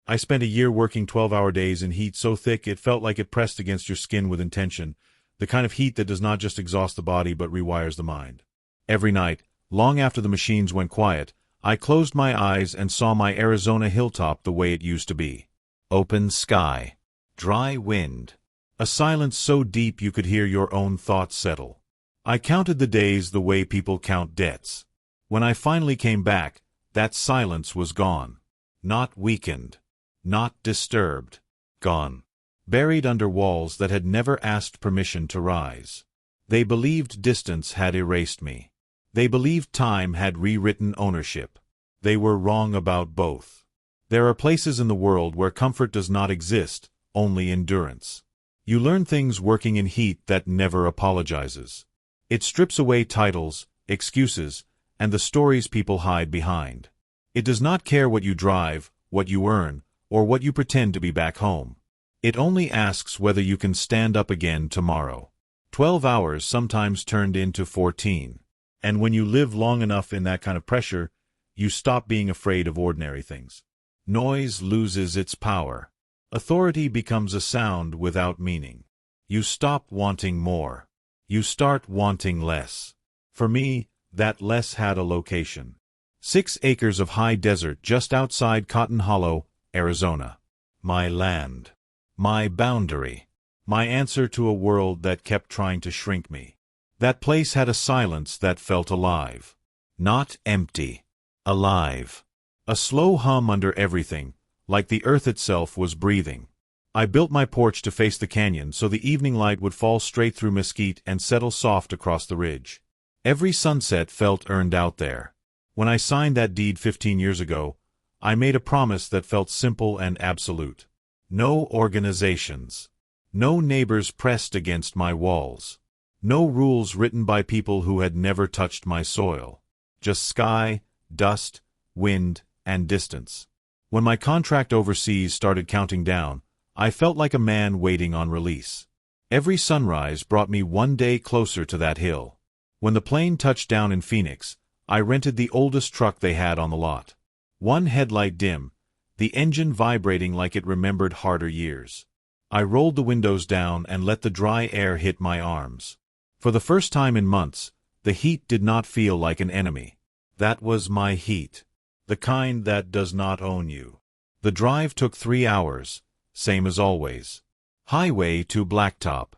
I spent a year working 12-hour days in heat so thick it felt like it pressed against your skin with intention, the kind of heat that does not just exhaust the body but rewires the mind. Every night, long after the machines went quiet, I closed my eyes and saw my Arizona hilltop the way it used to be. Open sky. Dry wind. A silence so deep you could hear your own thoughts settle. I counted the days the way people count debts. When I finally came back, that silence was gone. Not weakened. Not disturbed. Gone. Buried under walls that had never asked permission to rise. They believed distance had erased me. They believed time had rewritten ownership. They were wrong about both. There are places in the world where comfort does not exist, only endurance. You learn things working in heat that never apologizes. It strips away titles, excuses, and the stories people hide behind. It does not care what you drive, what you earn, or what you pretend to be back home. It only asks whether you can stand up again tomorrow. 12 hours sometimes turned into 14. And when you live long enough in that kind of pressure, you stop being afraid of ordinary things. Noise loses its power. Authority becomes a sound without meaning. You stop wanting more. You start wanting less. For me, that less had a location. 6 acres of high desert just outside Cotton Hollow, Arizona. My land. My boundary. My answer to a world that kept trying to shrink me. That place had a silence that felt alive. Not empty. Alive. A slow hum under everything, like the earth itself was breathing. I built my porch to face the canyon so the evening light would fall straight through mesquite and settle soft across the ridge. Every sunset felt earned out there. When I signed that deed 15 years ago, I made a promise that felt simple and absolute. No organizations. No neighbors pressed against my walls. No rules written by people who had never touched my soil. Just sky, dust, wind, and distance. When my contract overseas started counting down, I felt like a man waiting on release. Every sunrise brought me one day closer to that hill. When the plane touched down in Phoenix, I rented the oldest truck they had on the lot. One headlight dim, the engine vibrating like it remembered harder years. I rolled the windows down and let the dry air hit my arms. For the first time in months, the heat did not feel like an enemy. That was my heat. The kind that does not own you. The drive took 3 hours, same as always. Highway to blacktop.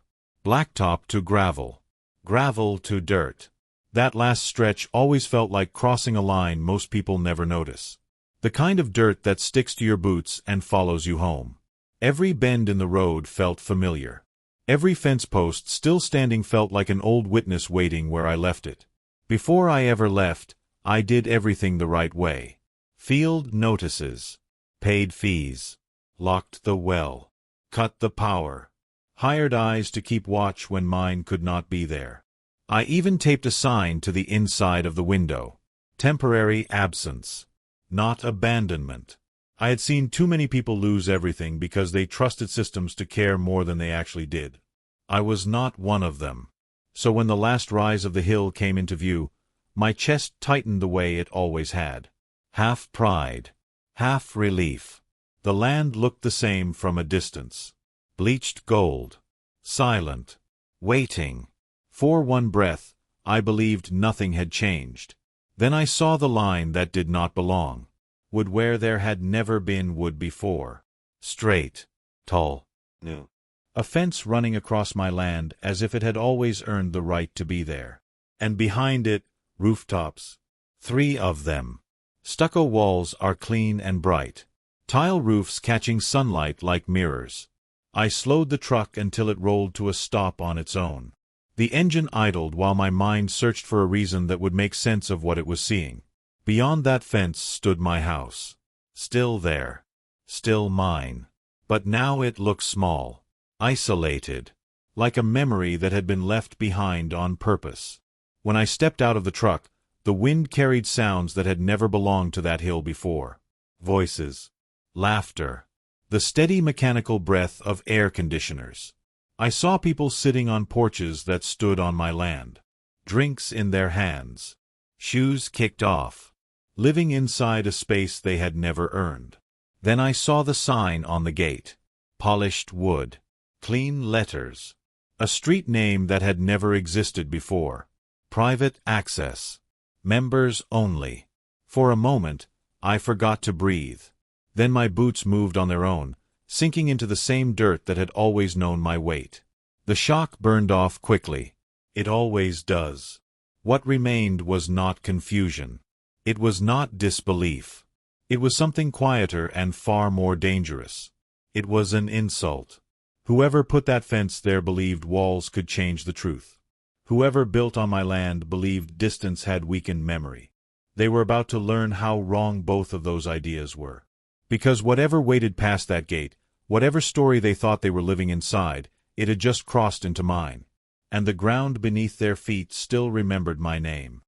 Blacktop to gravel. Gravel to dirt. That last stretch always felt like crossing a line most people never notice. The kind of dirt that sticks to your boots and follows you home. Every bend in the road felt familiar. Every fence post still standing felt like an old witness waiting where I left it. Before I ever left, I did everything the right way. Field notices. Paid fees. Locked the well. Cut the power. Hired eyes to keep watch when mine could not be there. I even taped a sign to the inside of the window. Temporary absence. Not abandonment. I had seen too many people lose everything because they trusted systems to care more than they actually did. I was not one of them. So when the last rise of the hill came into view, my chest tightened the way it always had. Half pride. Half relief. The land looked the same from a distance. Bleached gold. Silent. Waiting. For one breath, I believed nothing had changed. Then I saw the line that did not belong. Wood where there had never been wood before. Straight. Tall. New. A fence running across my land as if it had always earned the right to be there. And behind it, rooftops. 3 of them. Stucco walls are clean and bright. Tile roofs catching sunlight like mirrors. I slowed the truck until it rolled to a stop on its own. The engine idled while my mind searched for a reason that would make sense of what it was seeing. Beyond that fence stood my house. Still there. Still mine. But now it looked small. Isolated. Like a memory that had been left behind on purpose. When I stepped out of the truck, the wind carried sounds that had never belonged to that hill before. Voices. Laughter. The steady mechanical breath of air conditioners. I saw people sitting on porches that stood on my land. Drinks in their hands. Shoes kicked off. Living inside a space they had never earned. Then I saw the sign on the gate. Polished wood. Clean letters. A street name that had never existed before. Private access. Members only. For a moment, I forgot to breathe. Then my boots moved on their own, sinking into the same dirt that had always known my weight. The shock burned off quickly. It always does. What remained was not confusion. It was not disbelief. It was something quieter and far more dangerous. It was an insult. Whoever put that fence there believed walls could change the truth. Whoever built on my land believed distance had weakened memory. They were about to learn how wrong both of those ideas were. Because whatever waited past that gate, whatever story they thought they were living inside, it had just crossed into mine. And the ground beneath their feet still remembered my name.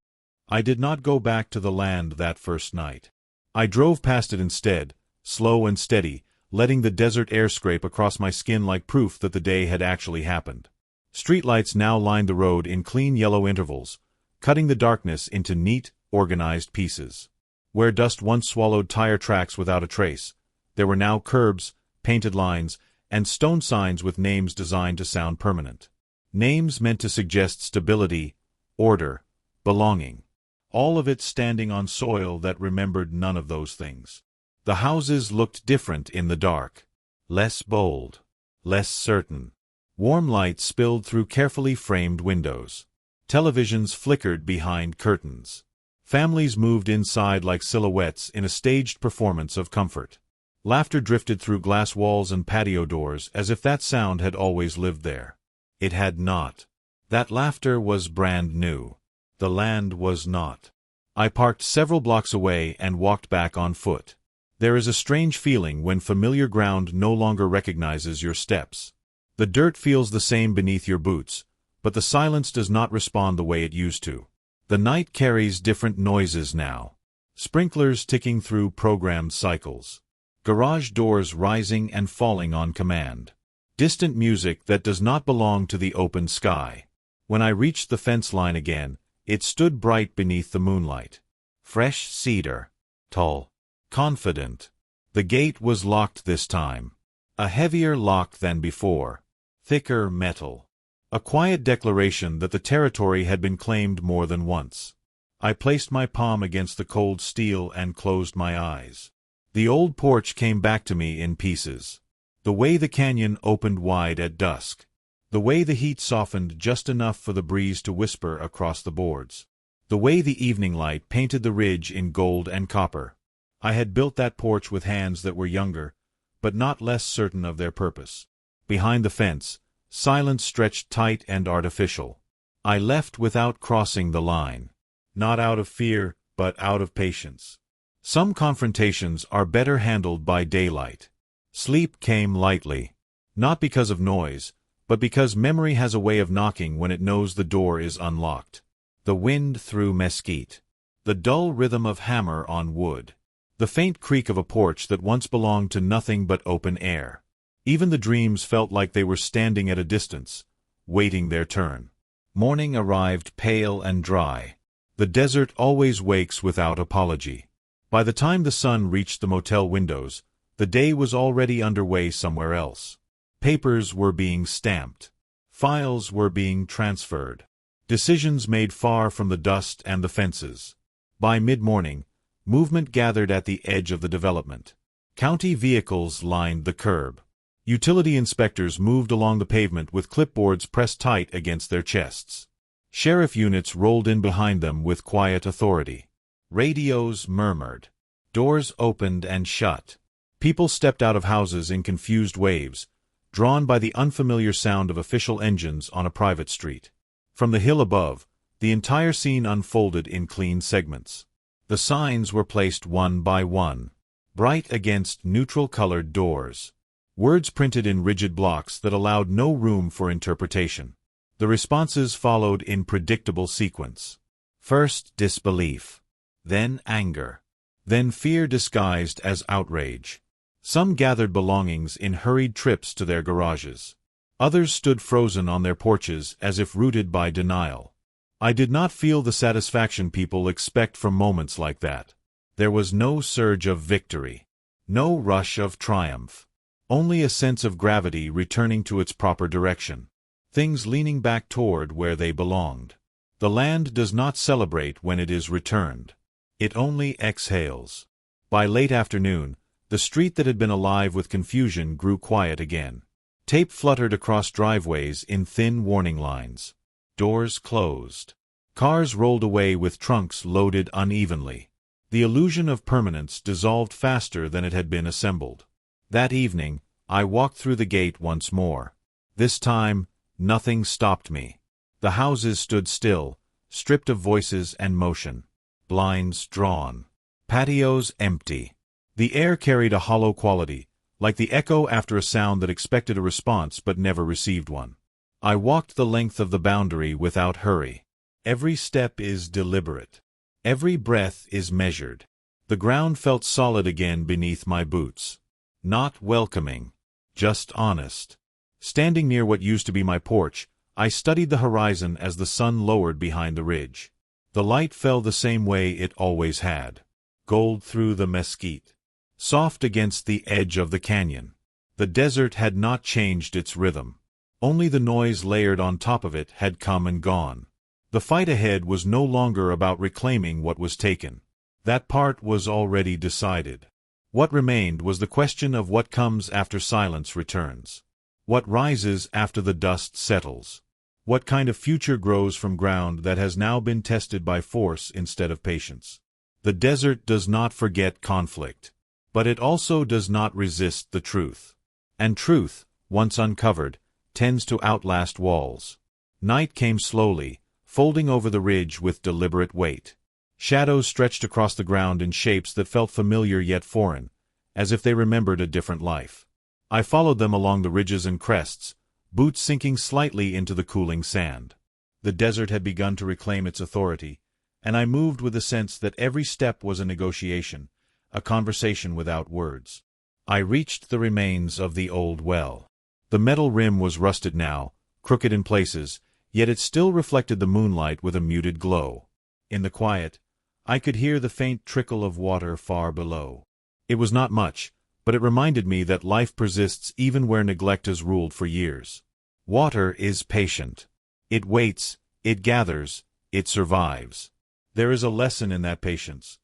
I did not go back to the land that first night. I drove past it instead, slow and steady, letting the desert air scrape across my skin like proof that the day had actually happened. Streetlights now lined the road in clean yellow intervals, cutting the darkness into neat, organized pieces. Where dust once swallowed tire tracks without a trace, there were now curbs, painted lines, and stone signs with names designed to sound permanent. Names meant to suggest stability, order, belonging. All of it standing on soil that remembered none of those things. The houses looked different in the dark. Less bold. Less certain. Warm light spilled through carefully framed windows. Televisions flickered behind curtains. Families moved inside like silhouettes in a staged performance of comfort. Laughter drifted through glass walls and patio doors as if that sound had always lived there. It had not. That laughter was brand new. The land was not. I parked several blocks away and walked back on foot. There is a strange feeling when familiar ground no longer recognizes your steps. The dirt feels the same beneath your boots, but the silence does not respond the way it used to. The night carries different noises now. Sprinklers ticking through programmed cycles. Garage doors rising and falling on command. Distant music that does not belong to the open sky. When I reached the fence line again, it stood bright beneath the moonlight. Fresh cedar. Tall. Confident. The gate was locked this time. A heavier lock than before. Thicker metal. A quiet declaration that the territory had been claimed more than once. I placed my palm against the cold steel and closed my eyes. The old porch came back to me in pieces. The way the canyon opened wide at dusk. The way the heat softened just enough for the breeze to whisper across the boards. The way the evening light painted the ridge in gold and copper. I had built that porch with hands that were younger, but not less certain of their purpose. Behind the fence, silence stretched tight and artificial. I left without crossing the line. Not out of fear, but out of patience. Some confrontations are better handled by daylight. Sleep came lightly. Not because of noise, but because memory has a way of knocking when it knows the door is unlocked. The wind through mesquite. The dull rhythm of hammer on wood. The faint creak of a porch that once belonged to nothing but open air. Even the dreams felt like they were standing at a distance, waiting their turn. Morning arrived pale and dry. The desert always wakes without apology. By the time the sun reached the motel windows, the day was already underway somewhere else. Papers were being stamped. Files were being transferred. Decisions made far from the dust and the fences. By mid-morning, movement gathered at the edge of the development. County vehicles lined the curb. Utility inspectors moved along the pavement with clipboards pressed tight against their chests. Sheriff units rolled in behind them with quiet authority. Radios murmured. Doors opened and shut. People stepped out of houses in confused waves, drawn by the unfamiliar sound of official engines on a private street. From the hill above, the entire scene unfolded in clean segments. The signs were placed one by one, bright against neutral-colored doors. Words printed in rigid blocks that allowed no room for interpretation. The responses followed in predictable sequence. First disbelief. Then anger. Then fear disguised as outrage. Some gathered belongings in hurried trips to their garages. Others stood frozen on their porches as if rooted by denial. I did not feel the satisfaction people expect from moments like that. There was no surge of victory. No rush of triumph. Only a sense of gravity returning to its proper direction. Things leaning back toward where they belonged. The land does not celebrate when it is returned. It only exhales. By late afternoon, the street that had been alive with confusion grew quiet again. Tape fluttered across driveways in thin warning lines. Doors closed. Cars rolled away with trunks loaded unevenly. The illusion of permanence dissolved faster than it had been assembled. That evening, I walked through the gate once more. This time, nothing stopped me. The houses stood still, stripped of voices and motion. Blinds drawn. Patios empty. The air carried a hollow quality, like the echo after a sound that expected a response but never received one. I walked the length of the boundary without hurry. Every step is deliberate. Every breath is measured. The ground felt solid again beneath my boots. Not welcoming, just honest. Standing near what used to be my porch, I studied the horizon as the sun lowered behind the ridge. The light fell the same way it always had. Gold through the mesquite. Soft against the edge of the canyon. The desert had not changed its rhythm. Only the noise layered on top of it had come and gone. The fight ahead was no longer about reclaiming what was taken. That part was already decided. What remained was the question of what comes after silence returns. What rises after the dust settles. What kind of future grows from ground that has now been tested by force instead of patience. The desert does not forget conflict. But it also does not resist the truth. And truth, once uncovered, tends to outlast walls. Night came slowly, folding over the ridge with deliberate weight. Shadows stretched across the ground in shapes that felt familiar yet foreign, as if they remembered a different life. I followed them along the ridges and crests, boots sinking slightly into the cooling sand. The desert had begun to reclaim its authority, and I moved with the sense that every step was a negotiation, a conversation without words. I reached the remains of the old well. The metal rim was rusted now, crooked in places, yet it still reflected the moonlight with a muted glow. In the quiet, I could hear the faint trickle of water far below. It was not much, but it reminded me that life persists even where neglect has ruled for years. Water is patient. It waits, it gathers, it survives. There is a lesson in that patience.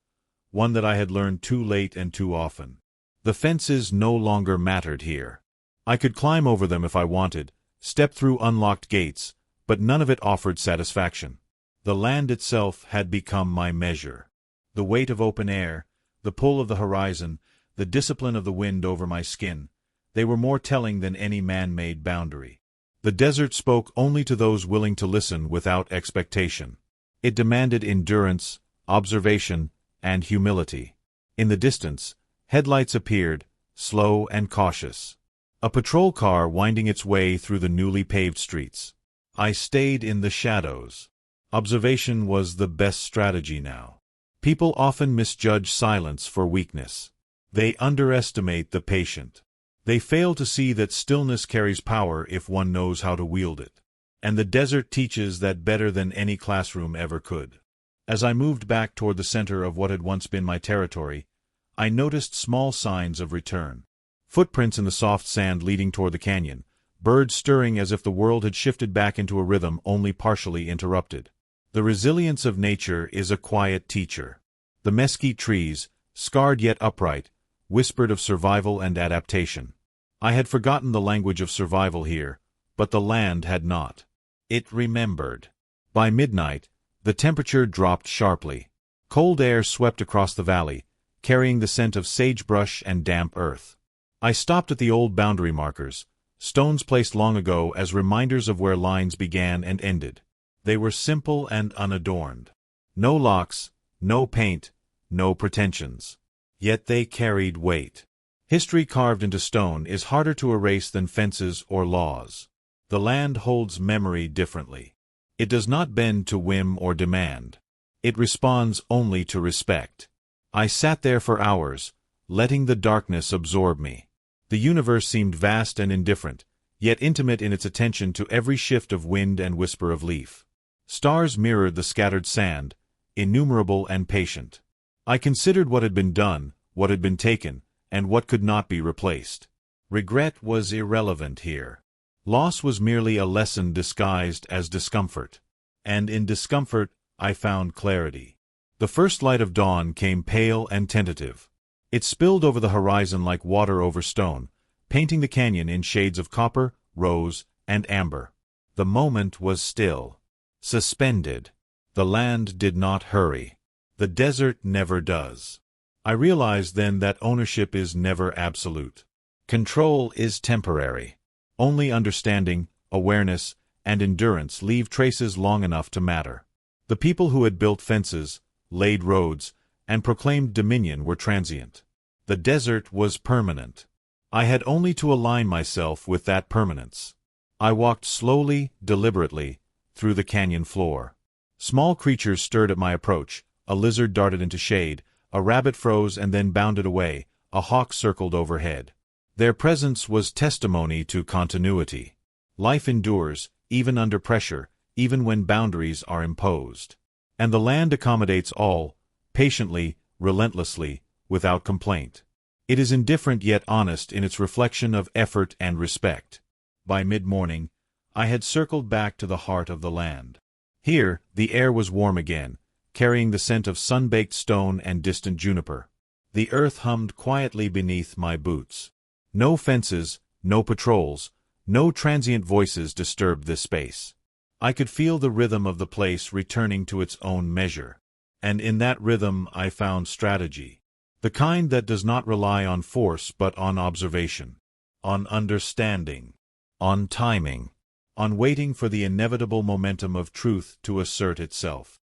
One that I had learned too late and too often. The fences no longer mattered here. I could climb over them if I wanted, step through unlocked gates, but none of it offered satisfaction. The land itself had become my measure. The weight of open air, the pull of the horizon, the discipline of the wind over my skin, they were more telling than any man-made boundary. The desert spoke only to those willing to listen without expectation. It demanded endurance, observation, and humility. In the distance, headlights appeared, slow and cautious. A patrol car winding its way through the newly paved streets. I stayed in the shadows. Observation was the best strategy now. People often misjudge silence for weakness. They underestimate the patient. They fail to see that stillness carries power if one knows how to wield it. And the desert teaches that better than any classroom ever could. As I moved back toward the center of what had once been my territory, I noticed small signs of return. Footprints in the soft sand leading toward the canyon, birds stirring as if the world had shifted back into a rhythm only partially interrupted. The resilience of nature is a quiet teacher. The mesquite trees, scarred yet upright, whispered of survival and adaptation. I had forgotten the language of survival here, but the land had not. It remembered. By midnight, the temperature dropped sharply. Cold air swept across the valley, carrying the scent of sagebrush and damp earth. I stopped at the old boundary markers, stones placed long ago as reminders of where lines began and ended. They were simple and unadorned. No locks, no paint, no pretensions. Yet they carried weight. History carved into stone is harder to erase than fences or laws. The land holds memory differently. It does not bend to whim or demand. It responds only to respect. I sat there for hours, letting the darkness absorb me. The universe seemed vast and indifferent, yet intimate in its attention to every shift of wind and whisper of leaf. Stars mirrored the scattered sand, innumerable and patient. I considered what had been done, what had been taken, and what could not be replaced. Regret was irrelevant here. Loss was merely a lesson disguised as discomfort. And in discomfort, I found clarity. The first light of dawn came pale and tentative. It spilled over the horizon like water over stone, painting the canyon in shades of copper, rose, and amber. The moment was still. Suspended. The land did not hurry. The desert never does. I realized then that ownership is never absolute. Control is temporary. Only understanding, awareness, and endurance leave traces long enough to matter. The people who had built fences, laid roads, and proclaimed dominion were transient. The desert was permanent. I had only to align myself with that permanence. I walked slowly, deliberately, through the canyon floor. Small creatures stirred at my approach. A lizard darted into shade, a rabbit froze and then bounded away, a hawk circled overhead. Their presence was testimony to continuity. Life endures, even under pressure, even when boundaries are imposed. And the land accommodates all, patiently, relentlessly, without complaint. It is indifferent yet honest in its reflection of effort and respect. By mid-morning, I had circled back to the heart of the land. Here, the air was warm again, carrying the scent of sun-baked stone and distant juniper. The earth hummed quietly beneath my boots. No fences, no patrols, no transient voices disturbed this space. I could feel the rhythm of the place returning to its own measure. And in that rhythm I found strategy. The kind that does not rely on force but on observation, on understanding, on timing, on waiting for the inevitable momentum of truth to assert itself.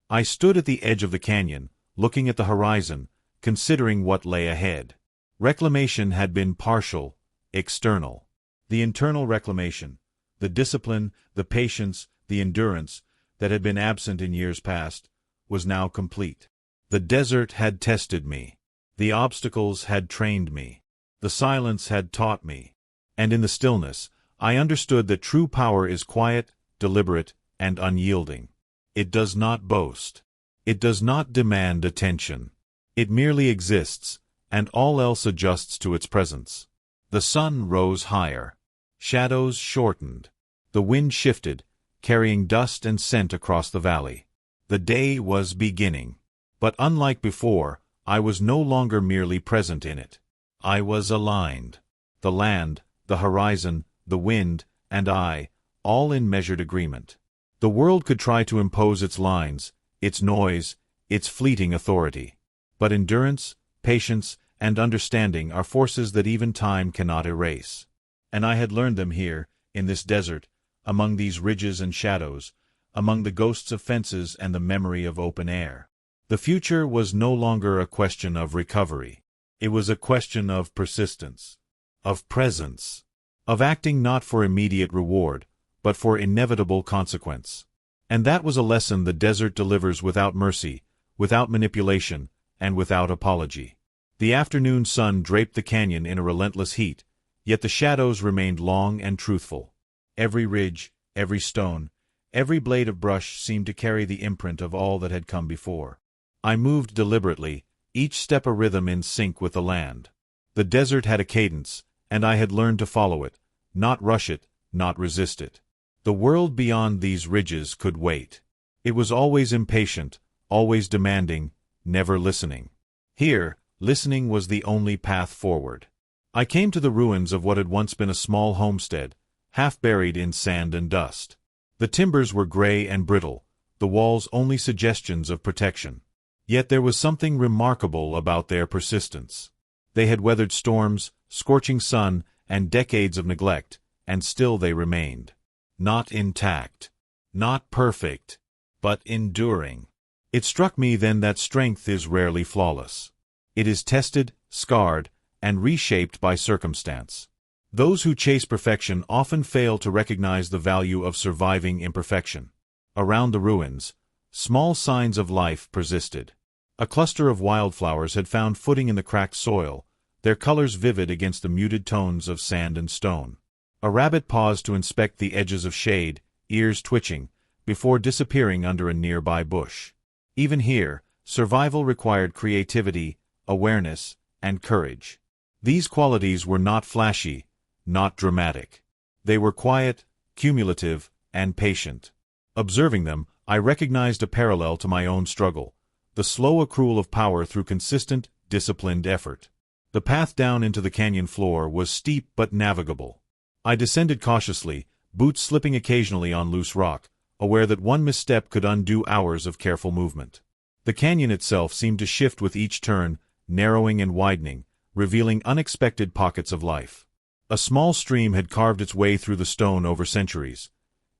I stood at the edge of the canyon, looking at the horizon, considering what lay ahead. Reclamation had been partial, external. The internal reclamation, the discipline, the patience, the endurance, that had been absent in years past, was now complete. The desert had tested me. The obstacles had trained me. The silence had taught me. And in the stillness, I understood that true power is quiet, deliberate, and unyielding. It does not boast. It does not demand attention. It merely exists, and all else adjusts to its presence. The sun rose higher. Shadows shortened. The wind shifted, carrying dust and scent across the valley. The day was beginning. But unlike before, I was no longer merely present in it. I was aligned. The land, the horizon, the wind, and I, all in measured agreement. The world could try to impose its lines, its noise, its fleeting authority. But endurance, patience, and understanding are forces that even time cannot erase. And I had learned them here, in this desert, among these ridges and shadows, among the ghosts of fences and the memory of open air. The future was no longer a question of recovery. It was a question of persistence, of presence, of acting not for immediate reward, but for inevitable consequence. And that was a lesson the desert delivers without mercy, without manipulation, and without apology. The afternoon sun draped the canyon in a relentless heat, yet the shadows remained long and truthful. Every ridge, every stone, every blade of brush seemed to carry the imprint of all that had come before. I moved deliberately, each step a rhythm in sync with the land. The desert had a cadence, and I had learned to follow it, not rush it, not resist it. The world beyond these ridges could wait. It was always impatient, always demanding, never listening. Here, listening was the only path forward. I came to the ruins of what had once been a small homestead, half buried in sand and dust. The timbers were gray and brittle, the walls only suggestions of protection. Yet there was something remarkable about their persistence. They had weathered storms, scorching sun, and decades of neglect, and still they remained. Not intact, not perfect, but enduring. It struck me then that strength is rarely flawless. It is tested, scarred, and reshaped by circumstance. Those who chase perfection often fail to recognize the value of surviving imperfection. Around the ruins, small signs of life persisted. A cluster of wildflowers had found footing in the cracked soil, their colors vivid against the muted tones of sand and stone. A rabbit paused to inspect the edges of shade, ears twitching, before disappearing under a nearby bush. Even here, survival required creativity, awareness, and courage. These qualities were not flashy, not dramatic. They were quiet, cumulative, and patient. Observing them, I recognized a parallel to my own struggle, the slow accrual of power through consistent, disciplined effort. The path down into the canyon floor was steep but navigable. I descended cautiously, boots slipping occasionally on loose rock, aware that one misstep could undo hours of careful movement. The canyon itself seemed to shift with each turn, narrowing and widening, revealing unexpected pockets of life. A small stream had carved its way through the stone over centuries,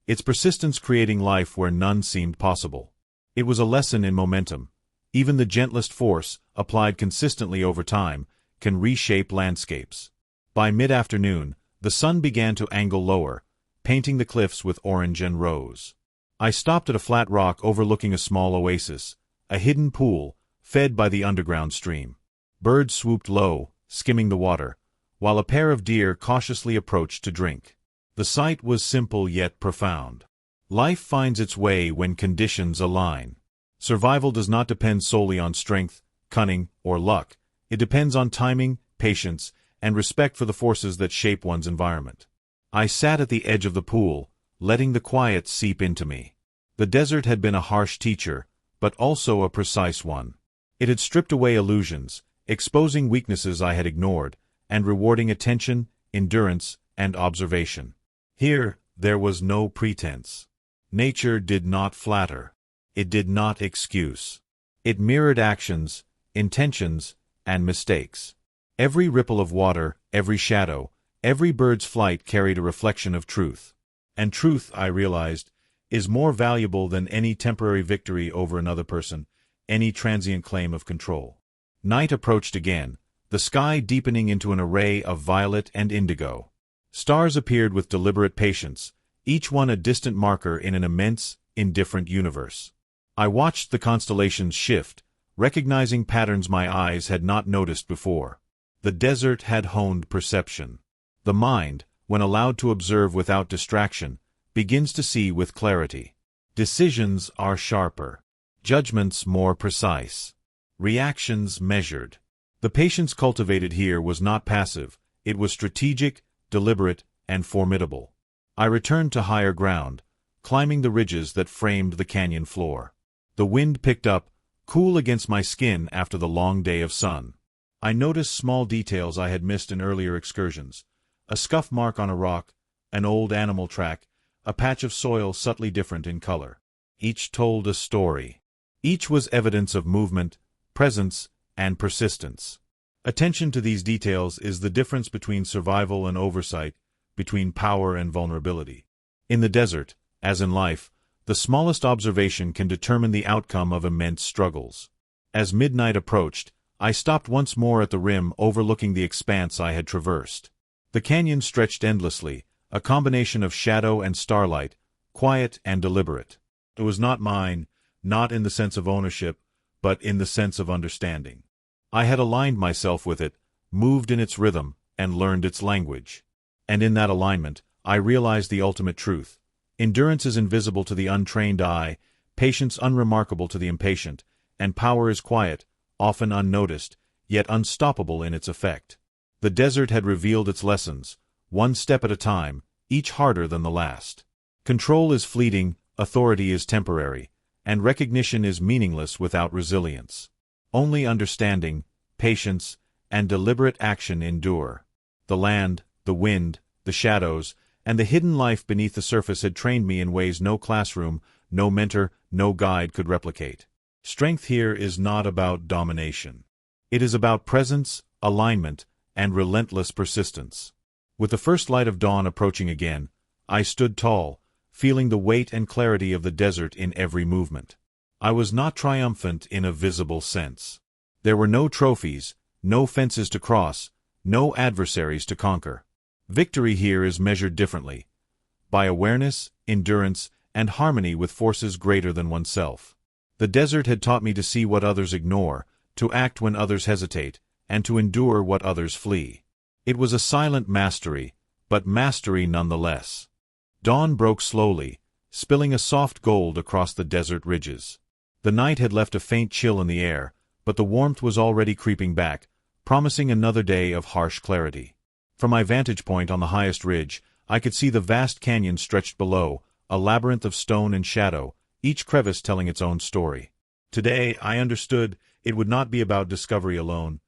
its persistence creating life where none seemed possible. It was a lesson in momentum. Even the gentlest force, applied consistently over time, can reshape landscapes. By mid-afternoon, the sun began to angle lower, painting the cliffs with orange and rose. I stopped at a flat rock overlooking a small oasis, a hidden pool, fed by the underground stream. Birds swooped low, skimming the water, while a pair of deer cautiously approached to drink. The sight was simple yet profound. Life finds its way when conditions align. Survival does not depend solely on strength, cunning, or luck. It depends on timing, patience, and respect for the forces that shape one's environment. I sat at the edge of the pool, letting the quiet seep into me. The desert had been a harsh teacher, but also a precise one. It had stripped away illusions, exposing weaknesses I had ignored, and rewarding attention, endurance, and observation. Here, there was no pretense. Nature did not flatter. It did not excuse. It mirrored actions, intentions, and mistakes. Every ripple of water, every shadow, every bird's flight carried a reflection of truth. And truth, I realized, is more valuable than any temporary victory over another person, any transient claim of control. Night approached again, the sky deepening into an array of violet and indigo. Stars appeared with deliberate patience, each one a distant marker in an immense, indifferent universe. I watched the constellations shift, recognizing patterns my eyes had not noticed before. The desert had honed perception. The mind, when allowed to observe without distraction, begins to see with clarity. Decisions are sharper. Judgments more precise. Reactions measured. The patience cultivated here was not passive, it was strategic, deliberate, and formidable. I returned to higher ground, climbing the ridges that framed the canyon floor. The wind picked up, cool against my skin after the long day of sun. I noticed small details I had missed in earlier excursions. A scuff mark on a rock, an old animal track, a patch of soil subtly different in color. Each told a story. Each was evidence of movement, presence, and persistence. Attention to these details is the difference between survival and oversight, between power and vulnerability. In the desert, as in life, the smallest observation can determine the outcome of immense struggles. As midnight approached, I stopped once more at the rim overlooking the expanse I had traversed. The canyon stretched endlessly, a combination of shadow and starlight, quiet and deliberate. It was not mine, not in the sense of ownership, but in the sense of understanding. I had aligned myself with it, moved in its rhythm, and learned its language. And in that alignment, I realized the ultimate truth. Endurance is invisible to the untrained eye, patience unremarkable to the impatient, and power is quiet, often unnoticed, yet unstoppable in its effect. The desert had revealed its lessons, one step at a time, each harder than the last. Control is fleeting, authority is temporary, and recognition is meaningless without resilience. Only understanding, patience, and deliberate action endure. The land, the wind, the shadows, and the hidden life beneath the surface had trained me in ways no classroom, no mentor, no guide could replicate. Strength here is not about domination. It is about presence, alignment, and relentless persistence. With the first light of dawn approaching again, I stood tall, feeling the weight and clarity of the desert in every movement. I was not triumphant in a visible sense. There were no trophies, no fences to cross, no adversaries to conquer. Victory here is measured differently, by awareness, endurance, and harmony with forces greater than oneself. The desert had taught me to see what others ignore, to act when others hesitate, and to endure what others flee. It was a silent mastery, but mastery nonetheless. Dawn broke slowly, spilling a soft gold across the desert ridges. The night had left a faint chill in the air, but the warmth was already creeping back, promising another day of harsh clarity. From my vantage point on the highest ridge, I could see the vast canyon stretched below, a labyrinth of stone and shadow, each crevice telling its own story. Today, I understood, it would not be about discovery alone.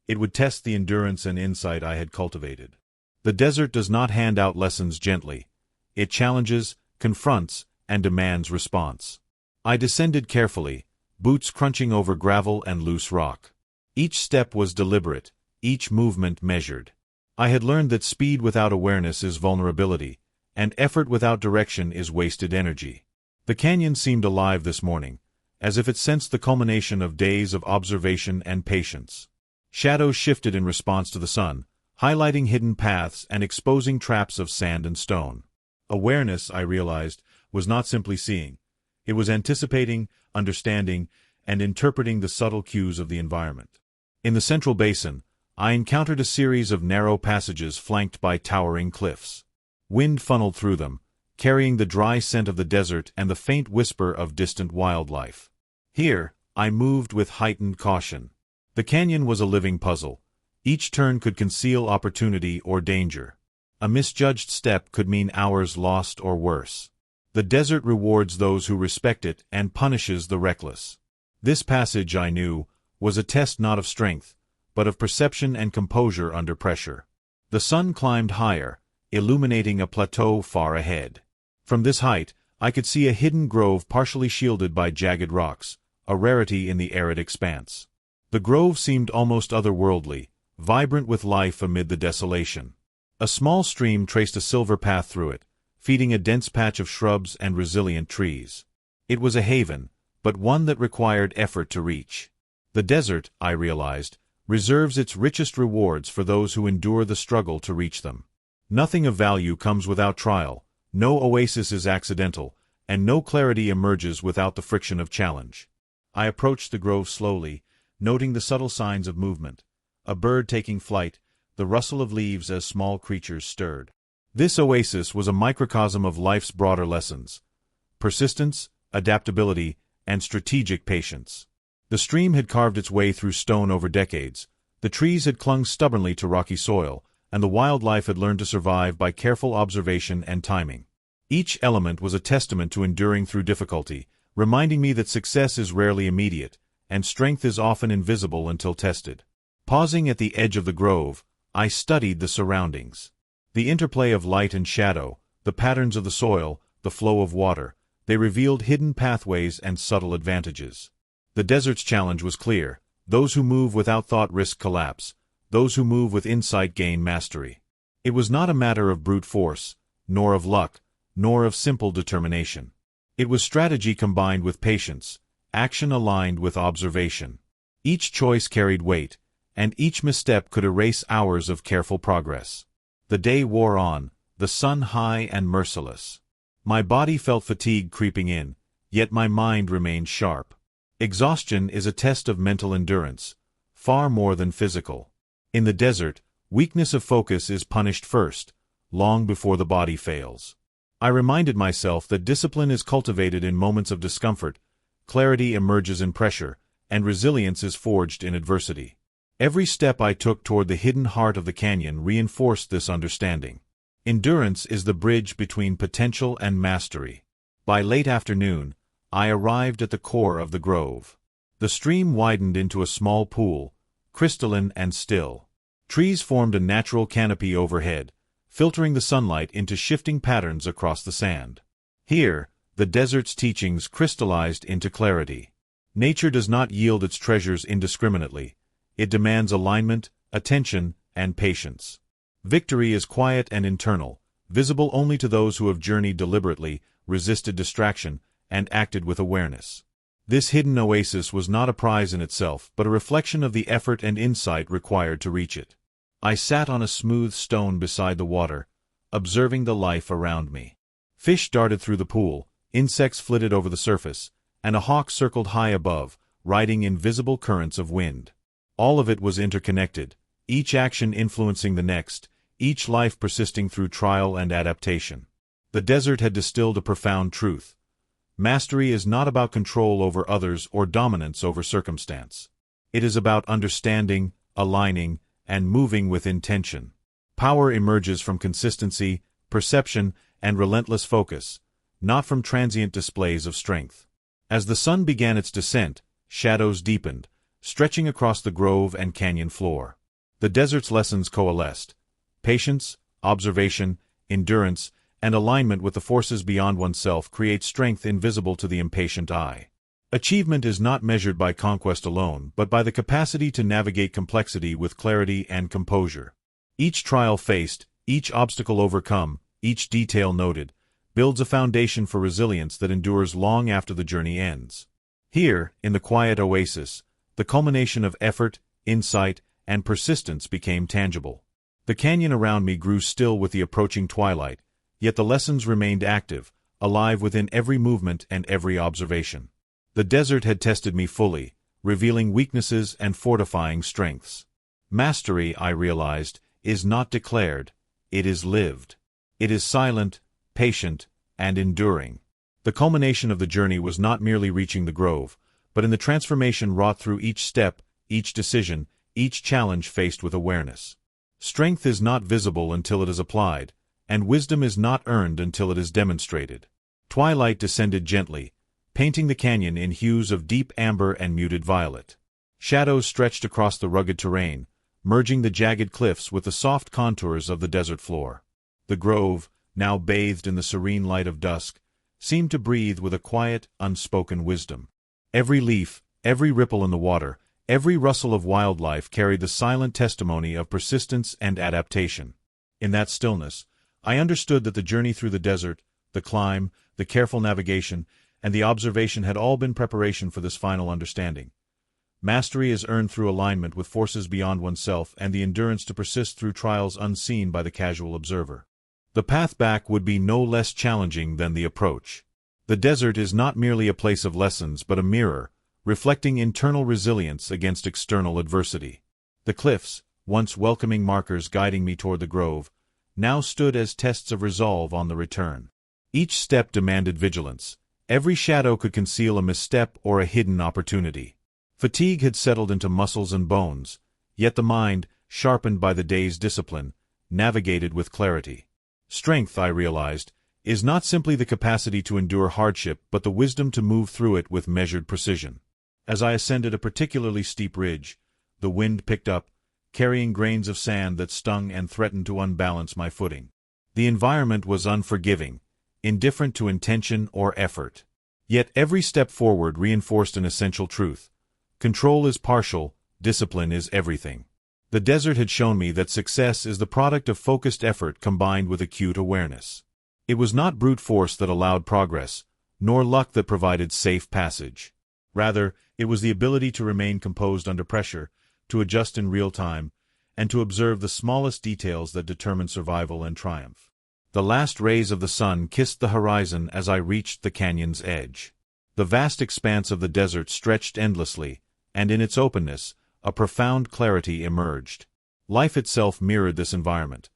It would test the endurance and insight I had cultivated. The desert does not hand out lessons gently. It challenges, confronts, and demands response. I descended carefully, boots crunching over gravel and loose rock. Each step was deliberate, each movement measured. I had learned that speed without awareness is vulnerability, and effort without direction is wasted energy. The canyon seemed alive this morning, as if it sensed the culmination of days of observation and patience. Shadows shifted in response to the sun, highlighting hidden paths and exposing traps of sand and stone. Awareness, I realized, was not simply seeing. It was anticipating, understanding, and interpreting the subtle cues of the environment. In the central basin, I encountered a series of narrow passages flanked by towering cliffs. Wind funneled through them, carrying the dry scent of the desert and the faint whisper of distant wildlife. Here, I moved with heightened caution. The canyon was a living puzzle. Each turn could conceal opportunity or danger. A misjudged step could mean hours lost or worse. The desert rewards those who respect it and punishes the reckless. This passage, I knew, was a test not of strength, but of perception and composure under pressure. The sun climbed higher, illuminating a plateau far ahead. From this height, I could see a hidden grove partially shielded by jagged rocks, a rarity in the arid expanse. The grove seemed almost otherworldly, vibrant with life amid the desolation. A small stream traced a silver path through it, feeding a dense patch of shrubs and resilient trees. It was a haven, but one that required effort to reach. The desert, I realized, reserves its richest rewards for those who endure the struggle to reach them. Nothing of value comes without trial, no oasis is accidental, and no clarity emerges without the friction of challenge. I approached the grove slowly, noting the subtle signs of movement. A bird taking flight, the rustle of leaves as small creatures stirred. This oasis was a microcosm of life's broader lessons: persistence, adaptability, and strategic patience. The stream had carved its way through stone over decades, the trees had clung stubbornly to rocky soil, and the wildlife had learned to survive by careful observation and timing. Each element was a testament to enduring through difficulty, reminding me that success is rarely immediate, and strength is often invisible until tested. Pausing at the edge of the grove, I studied the surroundings. The interplay of light and shadow, the patterns of the soil, the flow of water, they revealed hidden pathways and subtle advantages. The desert's challenge was clear: those who move without thought risk collapse, those who move with insight gain mastery. It was not a matter of brute force, nor of luck, nor of simple determination. It was strategy combined with patience, action aligned with observation. Each choice carried weight, and each misstep could erase hours of careful progress. The day wore on, the sun high and merciless. My body felt fatigue creeping in, yet my mind remained sharp. Exhaustion is a test of mental endurance, far more than physical. In the desert, weakness of focus is punished first, long before the body fails. I reminded myself that discipline is cultivated in moments of discomfort, clarity emerges in pressure, and resilience is forged in adversity. Every step I took toward the hidden heart of the canyon reinforced this understanding. Endurance is the bridge between potential and mastery. By late afternoon, I arrived at the core of the grove. The stream widened into a small pool, crystalline and still. Trees formed a natural canopy overhead, filtering the sunlight into shifting patterns across the sand. Here, the desert's teachings crystallized into clarity. Nature does not yield its treasures indiscriminately. It demands alignment, attention, and patience. Victory is quiet and internal, visible only to those who have journeyed deliberately, resisted distraction, and acted with awareness. This hidden oasis was not a prize in itself, but a reflection of the effort and insight required to reach it. I sat on a smooth stone beside the water, observing the life around me. Fish darted through the pool, insects flitted over the surface, and a hawk circled high above, riding invisible currents of wind. All of it was interconnected, each action influencing the next, each life persisting through trial and adaptation. The desert had distilled a profound truth. Mastery is not about control over others or dominance over circumstance. It is about understanding, aligning, and moving with intention. Power emerges from consistency, perception, and relentless focus, not from transient displays of strength. As the sun began its descent, shadows deepened, stretching across the grove and canyon floor. The desert's lessons coalesced: patience, observation, endurance, and alignment with the forces beyond oneself create strength invisible to the impatient eye. Achievement is not measured by conquest alone, but by the capacity to navigate complexity with clarity and composure. Each trial faced, each obstacle overcome, each detail noted, builds a foundation for resilience that endures long after the journey ends. Here, in the quiet oasis, the culmination of effort, insight, and persistence became tangible. The canyon around me grew still with the approaching twilight, yet the lessons remained active, alive within every movement and every observation. The desert had tested me fully, revealing weaknesses and fortifying strengths. Mastery, I realized, is not declared, it is lived. It is silent, patient, and enduring. The culmination of the journey was not merely reaching the grove, but in the transformation wrought through each step, each decision, each challenge faced with awareness. Strength is not visible until it is applied, and wisdom is not earned until it is demonstrated. Twilight descended gently, painting the canyon in hues of deep amber and muted violet. Shadows stretched across the rugged terrain, merging the jagged cliffs with the soft contours of the desert floor. The grove, now bathed in the serene light of dusk, seemed to breathe with a quiet, unspoken wisdom. Every leaf, every ripple in the water, every rustle of wildlife carried the silent testimony of persistence and adaptation. In that stillness, I understood that the journey through the desert, the climb, the careful navigation, and the observation had all been preparation for this final understanding. Mastery is earned through alignment with forces beyond oneself and the endurance to persist through trials unseen by the casual observer. The path back would be no less challenging than the approach. The desert is not merely a place of lessons but a mirror, reflecting internal resilience against external adversity. The cliffs, once welcoming markers guiding me toward the grove, now stood as tests of resolve on the return. Each step demanded vigilance. Every shadow could conceal a misstep or a hidden opportunity. Fatigue had settled into muscles and bones, yet the mind, sharpened by the day's discipline, navigated with clarity. Strength, I realized, is not simply the capacity to endure hardship but the wisdom to move through it with measured precision. As I ascended a particularly steep ridge, the wind picked up, carrying grains of sand that stung and threatened to unbalance my footing. The environment was unforgiving, indifferent to intention or effort. Yet every step forward reinforced an essential truth. Control is partial, discipline is everything. The desert had shown me that success is the product of focused effort combined with acute awareness. It was not brute force that allowed progress, nor luck that provided safe passage. Rather, it was the ability to remain composed under pressure, to adjust in real time, and to observe the smallest details that determine survival and triumph. The last rays of the sun kissed the horizon as I reached the canyon's edge. The vast expanse of the desert stretched endlessly, and in its openness, a profound clarity emerged. Life itself mirrored this environment.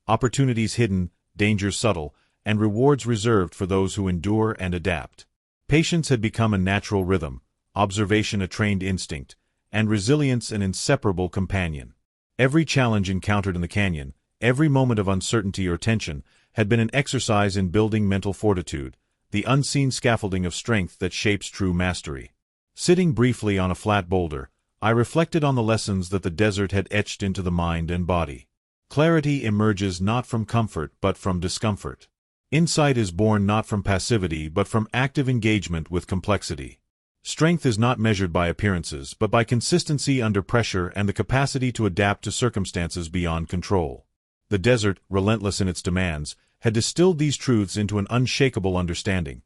Opportunities hidden, dangers subtle, and rewards reserved for those who endure and adapt. Patience had become a natural rhythm, observation a trained instinct, and resilience an inseparable companion. Every challenge encountered in the canyon, every moment of uncertainty or tension, had been an exercise in building mental fortitude, the unseen scaffolding of strength that shapes true mastery. Sitting briefly on a flat boulder, I reflected on the lessons that the desert had etched into the mind and body. Clarity emerges not from comfort but from discomfort. Insight is born not from passivity but from active engagement with complexity. Strength is not measured by appearances but by consistency under pressure and the capacity to adapt to circumstances beyond control. The desert, relentless in its demands, had distilled these truths into an unshakable understanding.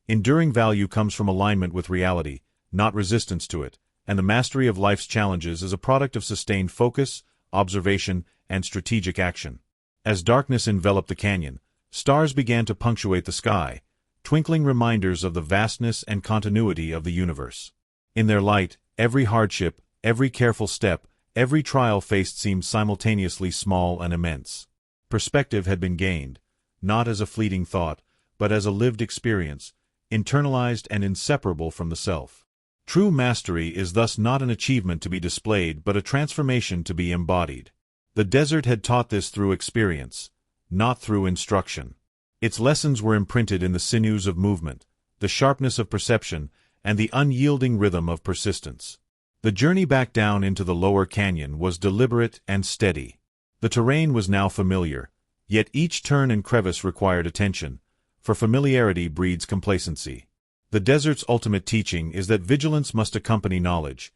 Enduring value comes from alignment with reality, not resistance to it, and the mastery of life's challenges is a product of sustained focus, observation, and strategic action. As darkness enveloped the canyon, stars began to punctuate the sky, twinkling reminders of the vastness and continuity of the universe. In their light, every hardship, every careful step, every trial faced seemed simultaneously small and immense. Perspective had been gained, not as a fleeting thought, but as a lived experience, internalized and inseparable from the self. True mastery is thus not an achievement to be displayed but a transformation to be embodied. The desert had taught this through experience, not through instruction. Its lessons were imprinted in the sinews of movement, the sharpness of perception, and the unyielding rhythm of persistence. The journey back down into the lower canyon was deliberate and steady. The terrain was now familiar, yet each turn and crevice required attention, for familiarity breeds complacency. The desert's ultimate teaching is that vigilance must accompany knowledge.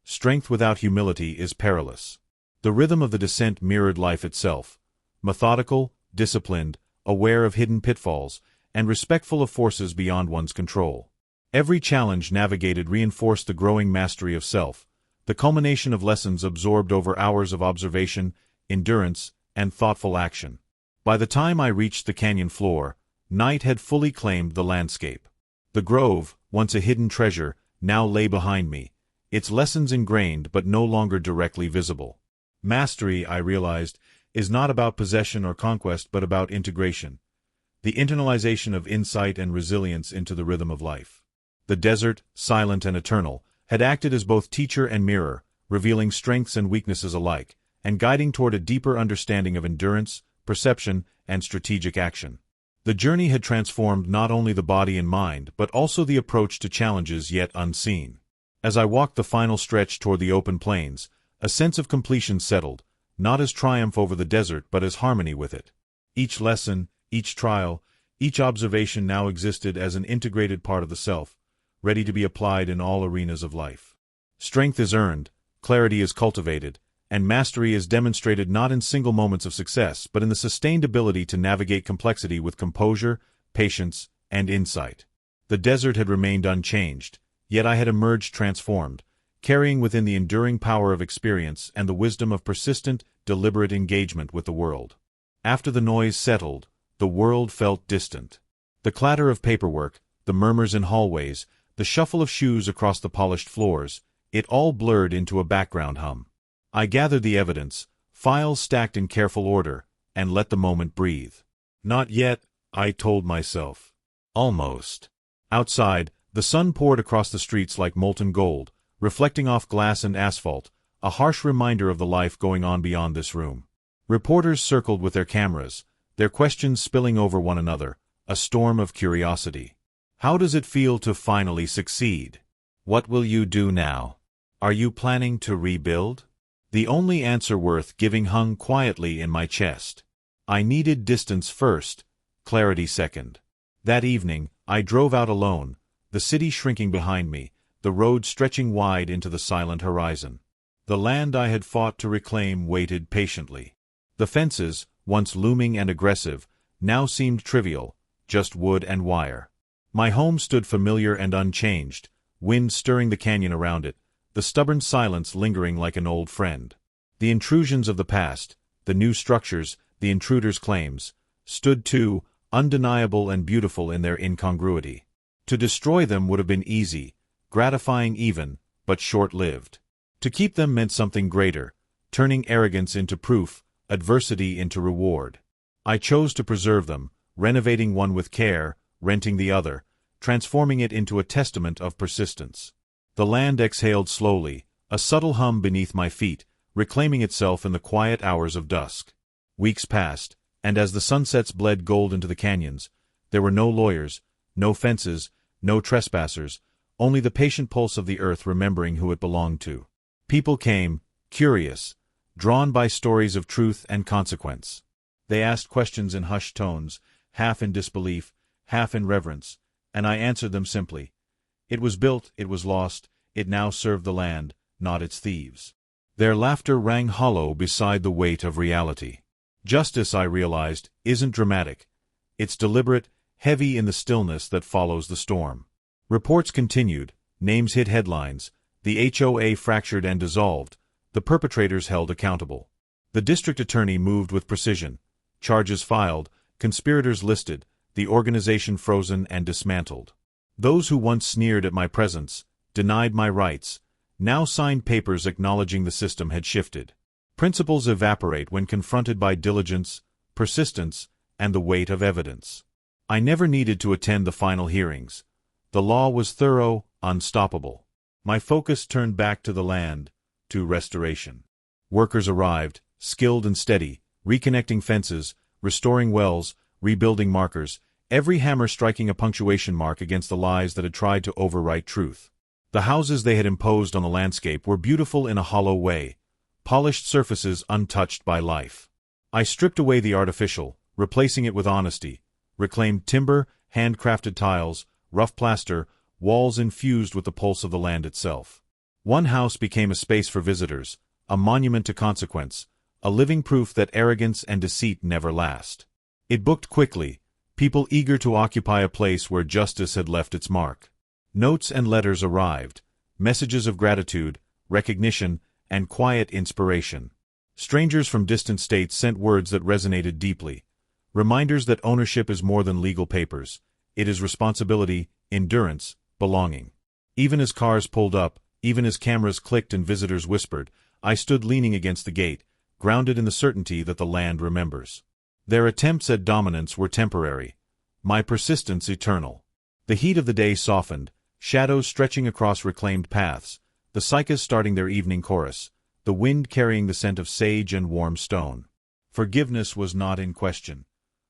Strength without humility is perilous. The rhythm of the descent mirrored life itself, methodical, disciplined, aware of hidden pitfalls, and respectful of forces beyond one's control. Every challenge navigated reinforced the growing mastery of self, the culmination of lessons absorbed over hours of observation, endurance, and thoughtful action. By the time I reached the canyon floor, night had fully claimed the landscape. The grove, once a hidden treasure, now lay behind me, its lessons ingrained but no longer directly visible. Mastery, I realized, is not about possession or conquest but about integration, the internalization of insight and resilience into the rhythm of life. The desert, silent and eternal, had acted as both teacher and mirror, revealing strengths and weaknesses alike, and guiding toward a deeper understanding of endurance, perception, and strategic action. The journey had transformed not only the body and mind, but also the approach to challenges yet unseen. As I walked the final stretch toward the open plains, a sense of completion settled, not as triumph over the desert but as harmony with it. Each lesson, each trial, each observation now existed as an integrated part of the self, ready to be applied in all arenas of life. Strength is earned, clarity is cultivated, and mastery is demonstrated not in single moments of success but in the sustained ability to navigate complexity with composure, patience, and insight. The desert had remained unchanged, yet I had emerged transformed, carrying within the enduring power of experience and the wisdom of persistent, deliberate engagement with the world. After the noise settled, the world felt distant. The clatter of paperwork, the murmurs in hallways, the shuffle of shoes across the polished floors, it all blurred into a background hum. I gathered the evidence, files stacked in careful order, and let the moment breathe. Not yet, I told myself. Almost. Outside, the sun poured across the streets like molten gold, reflecting off glass and asphalt, a harsh reminder of the life going on beyond this room. Reporters circled with their cameras, their questions spilling over one another, a storm of curiosity. How does it feel to finally succeed? What will you do now? Are you planning to rebuild? The only answer worth giving hung quietly in my chest. I needed distance first, clarity second. That evening, I drove out alone, the city shrinking behind me, the road stretching wide into the silent horizon. The land I had fought to reclaim waited patiently. The fences, once looming and aggressive, now seemed trivial, just wood and wire. My home stood familiar and unchanged, wind stirring the canyon around it, the stubborn silence lingering like an old friend. The intrusions of the past, the new structures, the intruders' claims, stood too, undeniable and beautiful in their incongruity. To destroy them would have been easy, gratifying even, but short-lived. To keep them meant something greater, turning arrogance into proof, adversity into reward. I chose to preserve them, renovating one with care, renting the other, transforming it into a testament of persistence. The land exhaled slowly, a subtle hum beneath my feet, reclaiming itself in the quiet hours of dusk. Weeks passed, and as the sunsets bled gold into the canyons, there were no lawyers, no fences, no trespassers, only the patient pulse of the earth remembering who it belonged to. People came, curious, drawn by stories of truth and consequence. They asked questions in hushed tones, half in disbelief, half in reverence, and I answered them simply. It was built, it was lost, it now served the land, not its thieves. Their laughter rang hollow beside the weight of reality. Justice, I realized, isn't dramatic. It's deliberate, heavy in the stillness that follows the storm. Reports continued, names hit headlines, the HOA fractured and dissolved, the perpetrators held accountable. The district attorney moved with precision. Charges filed, conspirators listed, the organization frozen and dismantled. Those who once sneered at my presence, denied my rights, now signed papers acknowledging the system had shifted. Principles evaporate when confronted by diligence, persistence, and the weight of evidence. I never needed to attend the final hearings. The law was thorough, unstoppable. My focus turned back to the land, to restoration. Workers arrived, skilled and steady, reconnecting fences, restoring wells, rebuilding markers, every hammer striking a punctuation mark against the lies that had tried to overwrite truth. The houses they had imposed on the landscape were beautiful in a hollow way, polished surfaces untouched by life. I stripped away the artificial, replacing it with honesty, reclaimed timber, handcrafted tiles, rough plaster, walls infused with the pulse of the land itself. One house became a space for visitors, a monument to consequence, a living proof that arrogance and deceit never last. It booked quickly, people eager to occupy a place where justice had left its mark. Notes and letters arrived, messages of gratitude, recognition, and quiet inspiration. Strangers from distant states sent words that resonated deeply, reminders that ownership is more than legal papers. It is responsibility, endurance, belonging. Even as cars pulled up, even as cameras clicked and visitors whispered, I stood leaning against the gate, grounded in the certainty that the land remembers. Their attempts at dominance were temporary, my persistence eternal. The heat of the day softened, shadows stretching across reclaimed paths, the cicadas starting their evening chorus, the wind carrying the scent of sage and warm stone. Forgiveness was not in question.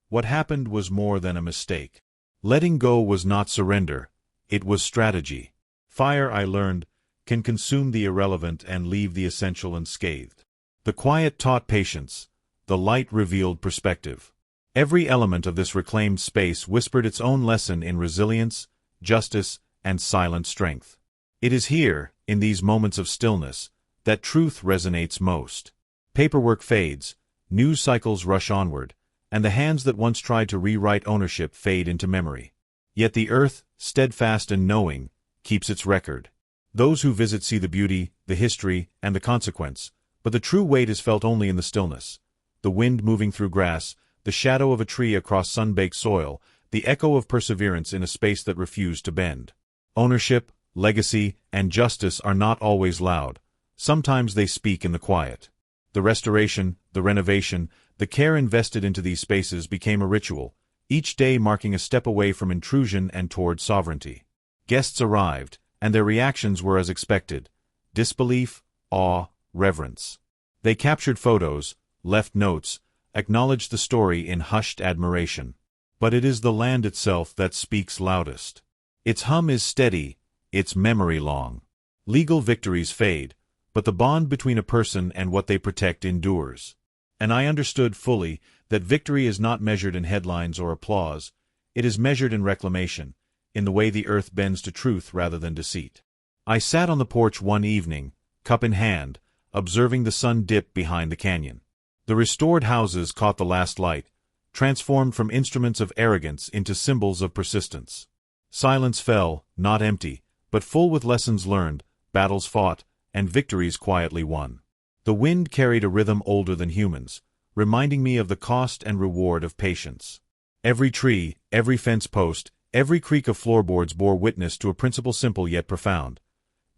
What happened was more than a mistake. Letting go was not surrender, it was strategy. Fire, I learned, can consume the irrelevant and leave the essential unscathed. The quiet taught patience, the light revealed perspective. Every element of this reclaimed space whispered its own lesson in resilience, justice, and silent strength. It is here, in these moments of stillness, that truth resonates most. Paperwork fades, news cycles rush onward, and the hands that once tried to rewrite ownership fade into memory. Yet the earth, steadfast and knowing, keeps its record. Those who visit see the beauty, the history, and the consequence, but the true weight is felt only in the stillness. The wind moving through grass, the shadow of a tree across sun-baked soil, the echo of perseverance in a space that refused to bend. Ownership, legacy, and justice are not always loud. Sometimes they speak in the quiet. The restoration, the renovation, the care invested into these spaces became a ritual, each day marking a step away from intrusion and toward sovereignty. Guests arrived, and their reactions were as expected: disbelief, awe, reverence. They captured photos, left notes, acknowledged the story in hushed admiration. But it is the land itself that speaks loudest. Its hum is steady, its memory long. Legal victories fade, but the bond between a person and what they protect endures. And I understood fully that victory is not measured in headlines or applause, it is measured in reclamation, in the way the earth bends to truth rather than deceit. I sat on the porch one evening, cup in hand, observing the sun dip behind the canyon. The restored houses caught the last light, transformed from instruments of arrogance into symbols of persistence. Silence fell, not empty, but full with lessons learned, battles fought, and victories quietly won. The wind carried a rhythm older than humans, reminding me of the cost and reward of patience. Every tree, every fence post, every creak of floorboards bore witness to a principle simple yet profound: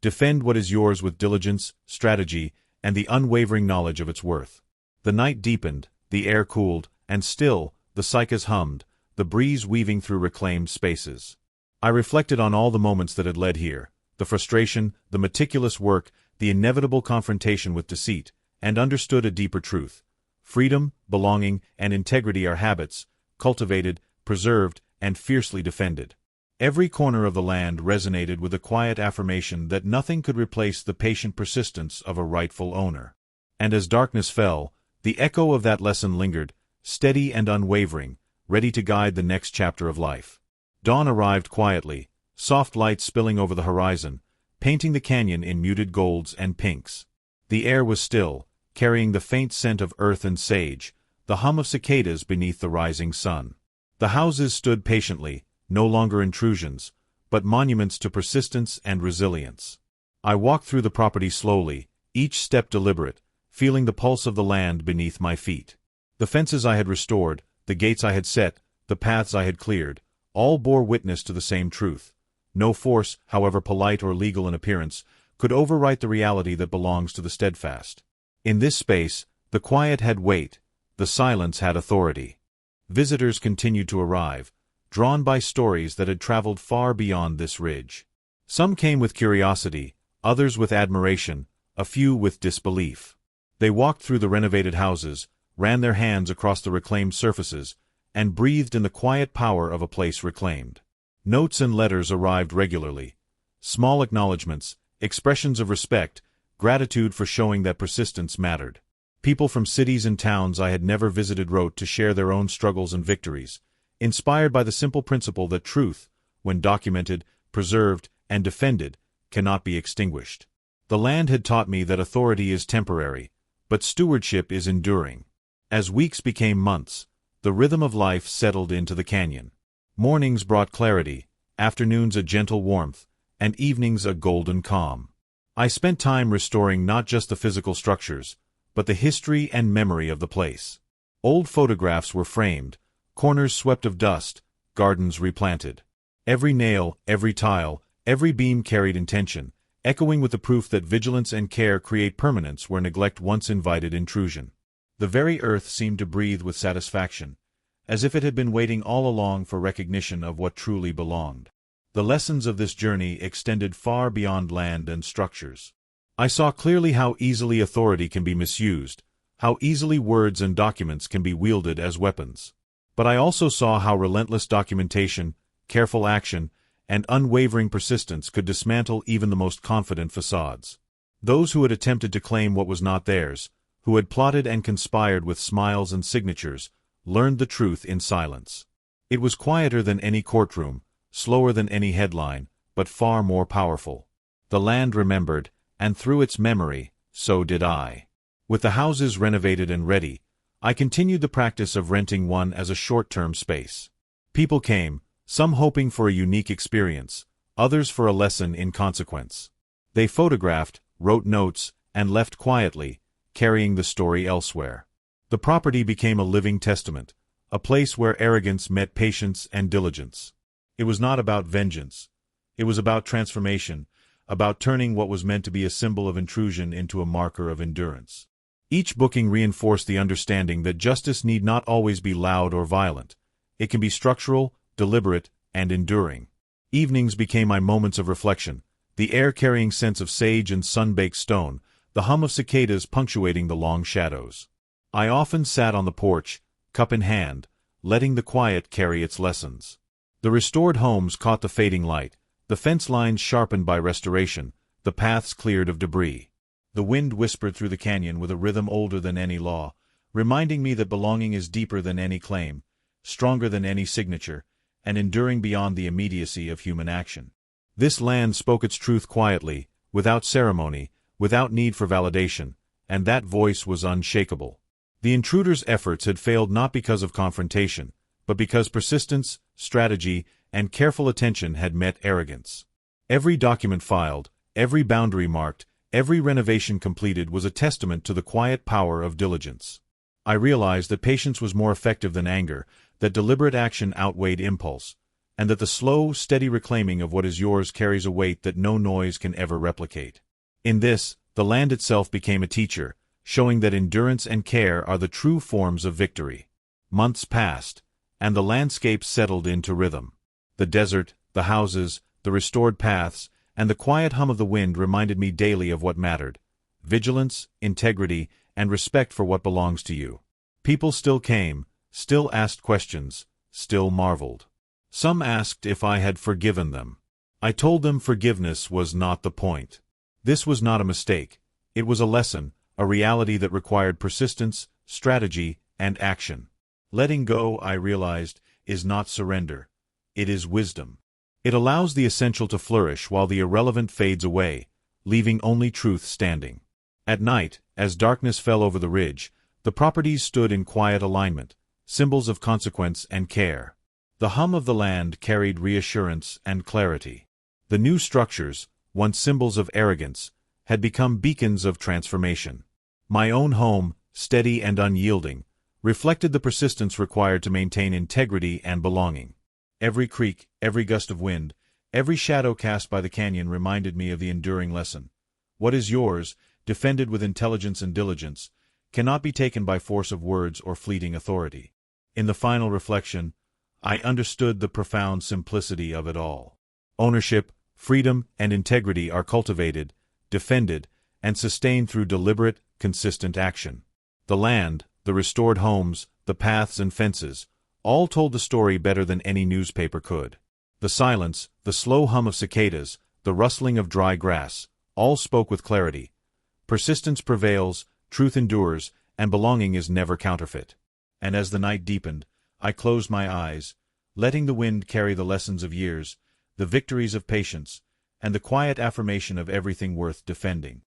defend what is yours with diligence, strategy, and the unwavering knowledge of its worth. The night deepened, the air cooled, and still, the cicadas hummed, the breeze weaving through reclaimed spaces. I reflected on all the moments that had led here, the frustration, the meticulous work, the inevitable confrontation with deceit, and understood a deeper truth. Freedom, belonging, and integrity are habits, cultivated, preserved, and fiercely defended. Every corner of the land resonated with a quiet affirmation that nothing could replace the patient persistence of a rightful owner. And as darkness fell, the echo of that lesson lingered, steady and unwavering, ready to guide the next chapter of life. Dawn arrived quietly, soft light spilling over the horizon, painting the canyon in muted golds and pinks. The air was still, carrying the faint scent of earth and sage, the hum of cicadas beneath the rising sun. The houses stood patiently, no longer intrusions, but monuments to persistence and resilience. I walked through the property slowly, each step deliberate, feeling the pulse of the land beneath my feet. The fences I had restored, the gates I had set, the paths I had cleared, all bore witness to the same truth. No force, however polite or legal in appearance, could overwrite the reality that belongs to the steadfast. In this space, the quiet had weight, the silence had authority. Visitors continued to arrive, drawn by stories that had traveled far beyond this ridge. Some came with curiosity, others with admiration, a few with disbelief. They walked through the renovated houses, ran their hands across the reclaimed surfaces, and breathed in the quiet power of a place reclaimed. Notes and letters arrived regularly. Small acknowledgments, expressions of respect, gratitude for showing that persistence mattered. People from cities and towns I had never visited wrote to share their own struggles and victories, inspired by the simple principle that truth, when documented, preserved, and defended, cannot be extinguished. The land had taught me that authority is temporary, but stewardship is enduring. As weeks became months, the rhythm of life settled into the canyon. Mornings brought clarity, afternoons a gentle warmth, and evenings a golden calm. I spent time restoring not just the physical structures, but the history and memory of the place. Old photographs were framed, corners swept of dust, gardens replanted. Every nail, every tile, every beam carried intention, echoing with the proof that vigilance and care create permanence where neglect once invited intrusion. The very earth seemed to breathe with satisfaction, as if it had been waiting all along for recognition of what truly belonged. The lessons of this journey extended far beyond land and structures. I saw clearly how easily authority can be misused, how easily words and documents can be wielded as weapons. But I also saw how relentless documentation, careful action, and unwavering persistence could dismantle even the most confident facades. Those who had attempted to claim what was not theirs, who had plotted and conspired with smiles and signatures, learned the truth in silence. It was quieter than any courtroom, slower than any headline, but far more powerful. The land remembered, and through its memory, so did I. With the houses renovated and ready, I continued the practice of renting one as a short-term space. People came, some hoping for a unique experience, others for a lesson in consequence. They photographed, wrote notes, and left quietly, carrying the story elsewhere. The property became a living testament, a place where arrogance met patience and diligence. It was not about vengeance. It was about transformation, about turning what was meant to be a symbol of intrusion into a marker of endurance. Each booking reinforced the understanding that justice need not always be loud or violent. It can be structural, deliberate, and enduring. Evenings became my moments of reflection, the air carrying scents of sage and sun-baked stone, the hum of cicadas punctuating the long shadows. I often sat on the porch, cup in hand, letting the quiet carry its lessons. The restored homes caught the fading light, the fence lines sharpened by restoration, the paths cleared of debris. The wind whispered through the canyon with a rhythm older than any law, reminding me that belonging is deeper than any claim, stronger than any signature, and enduring beyond the immediacy of human action. This land spoke its truth quietly, without ceremony, without need for validation, and that voice was unshakable. The intruder's efforts had failed not because of confrontation, but because persistence, strategy, and careful attention had met arrogance. Every document filed, every boundary marked, every renovation completed was a testament to the quiet power of diligence. I realized that patience was more effective than anger, that deliberate action outweighed impulse, and that the slow, steady reclaiming of what is yours carries a weight that no noise can ever replicate. In this, the land itself became a teacher, showing that endurance and care are the true forms of victory. Months passed, and the landscape settled into rhythm. The desert, the houses, the restored paths, and the quiet hum of the wind reminded me daily of what mattered: vigilance, integrity, and respect for what belongs to you. People still came, still asked questions, still marveled. Some asked if I had forgiven them. I told them forgiveness was not the point. This was not a mistake. It was a lesson, a reality that required persistence, strategy, and action. Letting go, I realized, is not surrender. It is wisdom. It allows the essential to flourish while the irrelevant fades away, leaving only truth standing. At night, as darkness fell over the ridge, the properties stood in quiet alignment, symbols of consequence and care. The hum of the land carried reassurance and clarity. The new structures, once symbols of arrogance, had become beacons of transformation. My own home, steady and unyielding, reflected the persistence required to maintain integrity and belonging. Every creak, every gust of wind, every shadow cast by the canyon reminded me of the enduring lesson. What is yours, defended with intelligence and diligence, cannot be taken by force of words or fleeting authority. In the final reflection, I understood the profound simplicity of it all. Ownership, freedom, and integrity are cultivated, defended, and sustained through deliberate, consistent action. The land, the restored homes, the paths and fences, all told the story better than any newspaper could. The silence, the slow hum of cicadas, the rustling of dry grass, all spoke with clarity. Persistence prevails, truth endures, and belonging is never counterfeit. And as the night deepened, I closed my eyes, letting the wind carry the lessons of years, the victories of patience, and the quiet affirmation of everything worth defending.